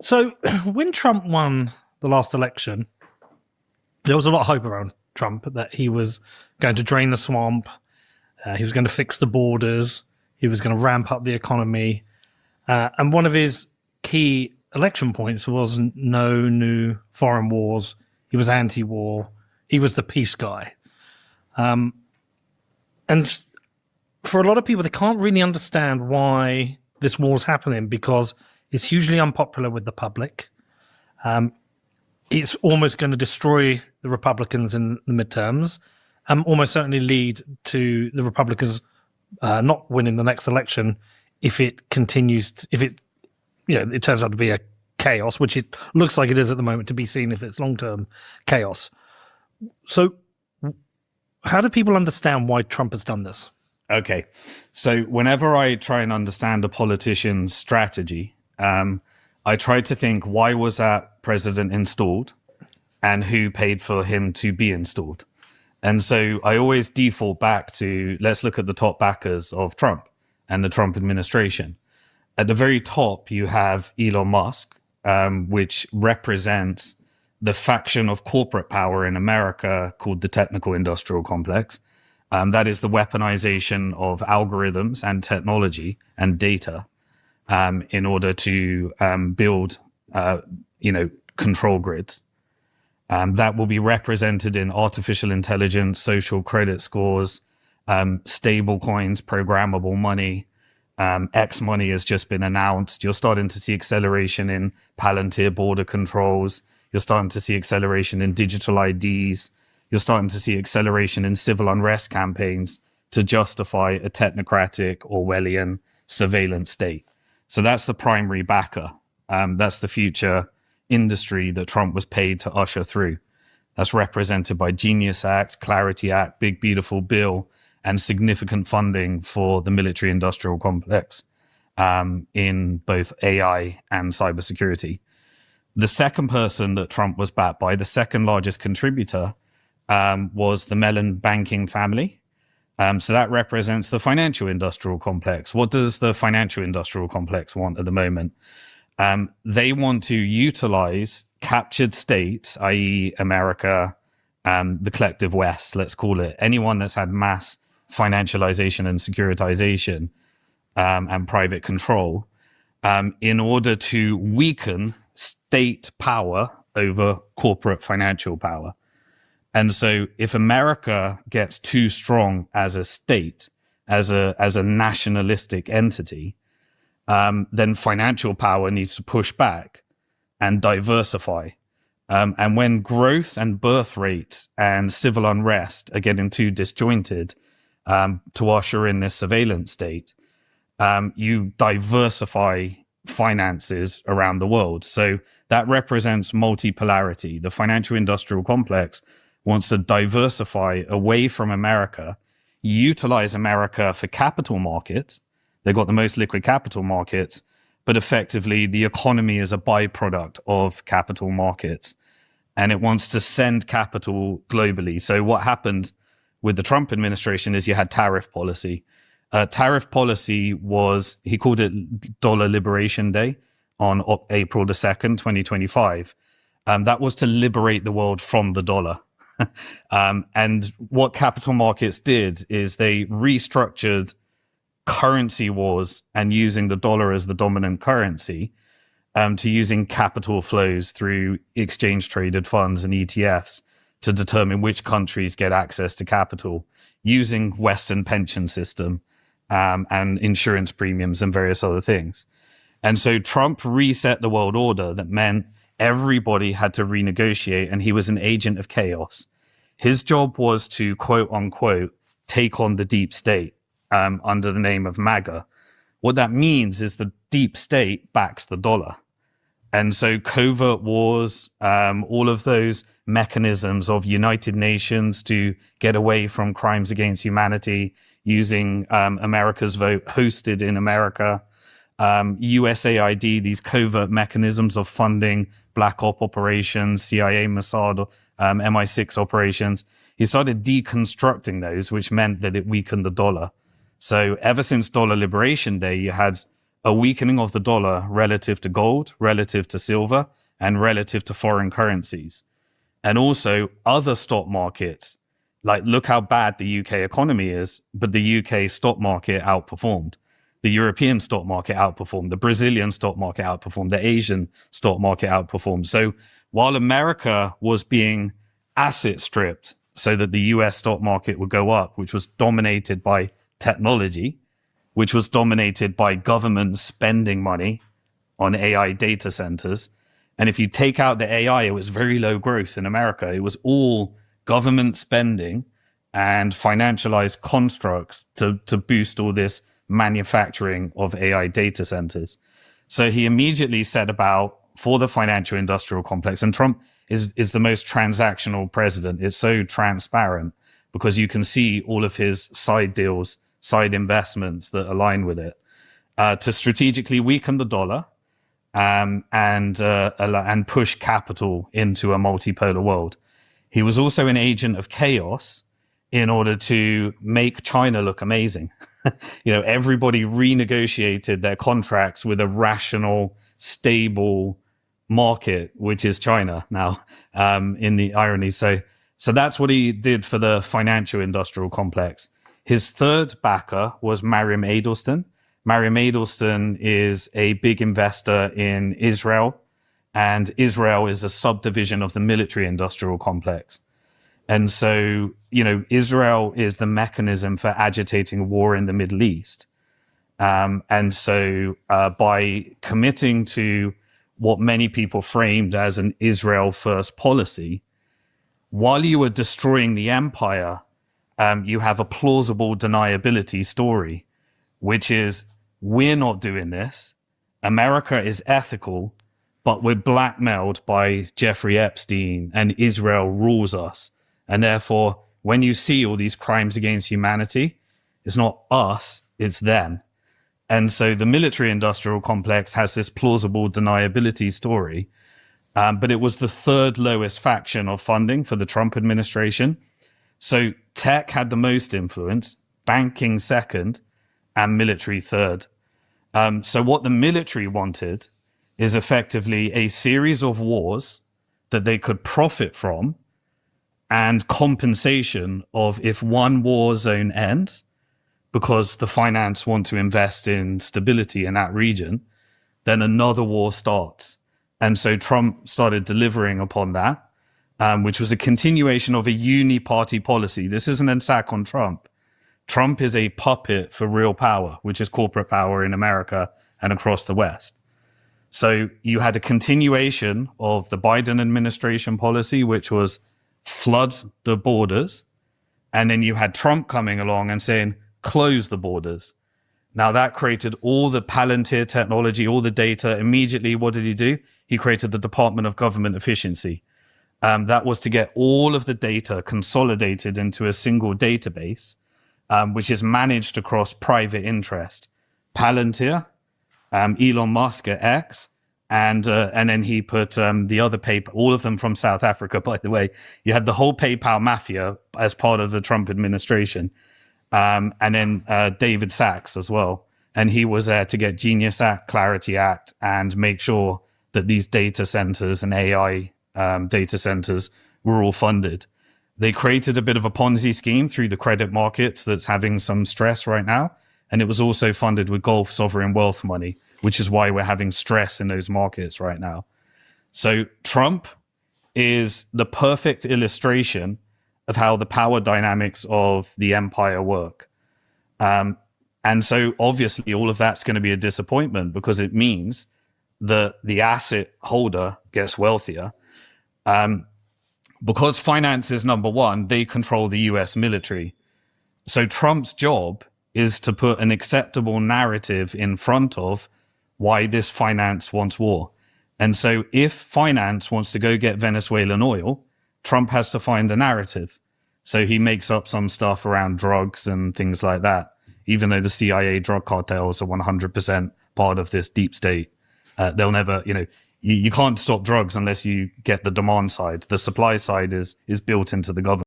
So when Trump won the last election, there was a lot of hope around Trump that he was going to drain the swamp, he was going to fix the borders, he was going to ramp up the economy. And one of his key election points was no new foreign wars. He was anti-war. He was the peace guy. And for a lot of people, they can't really understand why this war is happening because it's hugely unpopular with the public. It's almost going to destroy the Republicans in the midterms, and almost certainly lead to the Republicans not winning the next election if it continues. If it, it turns out to be a chaos, which it looks like it is at the moment. To be seen if it's long-term chaos. So, how do people understand why Trump has done this? Okay, so whenever I try and understand a politician's strategy, I try to think, why was that president installed and who paid for him to be installed? And so I always default back to, let's look at the top backers of Trump and the Trump administration. At the very top, you have Elon Musk, which represents the faction of corporate power in America called the technical industrial complex. That is the weaponization of algorithms and technology and data in order to build, control grids. That will be represented in artificial intelligence, social credit scores, stable coins, programmable money. X money has just been announced. You're starting to see acceleration in Palantir border controls. You're starting to see acceleration in digital IDs. You're starting to see acceleration in civil unrest campaigns to justify a technocratic Orwellian surveillance state. So that's the primary backer. That's the future industry that Trump was paid to usher through. That's represented by Genius Act, Clarity Act, Big Beautiful Bill, and significant funding for the military industrial complex in both AI and cybersecurity. The second person that Trump was backed by, the second largest contributor, was the Mellon banking family. So that represents the financial industrial complex. What does the financial industrial complex want at the moment? They want to utilize captured states, i.e. America, the collective West, let's call it, anyone that's had mass financialization and securitization and private control, in order to weaken state power over corporate financial power. And so if America gets too strong as a state, as a nationalistic entity, then financial power needs to push back and diversify. And when growth and birth rates and civil unrest are getting too disjointed to usher in this surveillance state, you diversify finances around the world. So that represents multipolarity. The financial industrial complex wants to diversify away from America, utilize America for capital markets. They've got the most liquid capital markets, but effectively the economy is a byproduct of capital markets, and it wants to send capital globally. So what happened with the Trump administration is you had tariff policy. Tariff policy was, he called it Dollar Liberation Day on April the 2nd, 2025. That was to liberate the world from the dollar. And what capital markets did is they restructured currency wars and using the dollar as the dominant currency to using capital flows through exchange traded funds and ETFs to determine which countries get access to capital using Western pension system and insurance premiums and various other things. And so Trump reset the world order that meant everybody had to renegotiate, and he was an agent of chaos. His job was to, quote unquote, take on the deep state under the name of MAGA. What that means is the deep state backs the dollar. And so covert wars, all of those mechanisms of United Nations to get away from crimes against humanity, using America's vote hosted in America, USAID, these covert mechanisms of funding Black Op operations, CIA, Mossad, MI6 operations. He started deconstructing those, which meant that it weakened the dollar. So ever since Dollar Liberation Day, you had a weakening of the dollar relative to gold, relative to silver, and relative to foreign currencies. And also other stock markets, like look how bad the UK economy is, but the UK stock market outperformed. The European stock market outperformed. The Brazilian stock market outperformed. The Asian stock market outperformed. So while America was being asset stripped so that the US stock market would go up, which was dominated by technology, which was dominated by government spending money on AI data centers. And if you take out the AI, it was very low growth in America. It was all government spending and financialized constructs to boost all this manufacturing of AI data centers. So he immediately set about for the financial industrial complex. And Trump is the most transactional president. It's so transparent because you can see all of his side deals, side investments that align with it, to strategically weaken the dollar and push capital into a multipolar world. He was also an agent of chaos in order to make China look amazing. Everybody renegotiated their contracts with a rational, stable market, which is China now, in the irony. So that's what he did for the financial industrial complex. His third backer was Mariam Edelstein. Mariam Edelstein is a big investor in Israel, and Israel is a subdivision of the military industrial complex. And so, Israel is the mechanism for agitating war in the Middle East. And so by committing to what many people framed as an Israel first policy, while you were destroying the empire, you have a plausible deniability story, which is, we're not doing this. America is ethical, but we're blackmailed by Jeffrey Epstein and Israel rules us. And therefore, when you see all these crimes against humanity, it's not us, it's them. And so the military industrial complex has this plausible deniability story, but it was the third lowest faction of funding for the Trump administration. So tech had the most influence, banking second, and military third. So what the military wanted is effectively a series of wars that they could profit from, and compensation of if one war zone ends, because the finance want to invest in stability in that region, then another war starts. And so Trump started delivering upon that, which was a continuation of a uni-party policy. This isn't an attack on Trump. Trump is a puppet for real power, which is corporate power in America and across the West. So you had a continuation of the Biden administration policy, which was flood the borders. And then you had Trump coming along and saying, close the borders. Now that created all the Palantir technology, all the data. Immediately, what did he do? He created the Department of Government Efficiency. That was to get all of the data consolidated into a single database, which is managed across private interest. Palantir, Elon Musk at X, and then he put the other PayPal, all of them from South Africa, by the way. You had the whole PayPal mafia as part of the Trump administration. And then David Sachs as well. And he was there to get Genius Act, Clarity Act, and make sure that these data centers and AI data centers were all funded. They created a bit of a Ponzi scheme through the credit markets that's having some stress right now. And it was also funded with Gulf sovereign wealth money, which is why we're having stress in those markets right now. So Trump is the perfect illustration of how the power dynamics of the empire work. And so obviously all of that's going to be a disappointment because it means that the asset holder gets wealthier. Because finance is number one, they control the US military. So Trump's job is to put an acceptable narrative in front of why this finance wants war. And so if finance wants to go get Venezuelan oil, Trump has to find a narrative. So he makes up some stuff around drugs and things like that, even though the CIA drug cartels are 100% part of this deep state. They'll never, you can't stop drugs unless you get the demand side. The supply side is built into the government.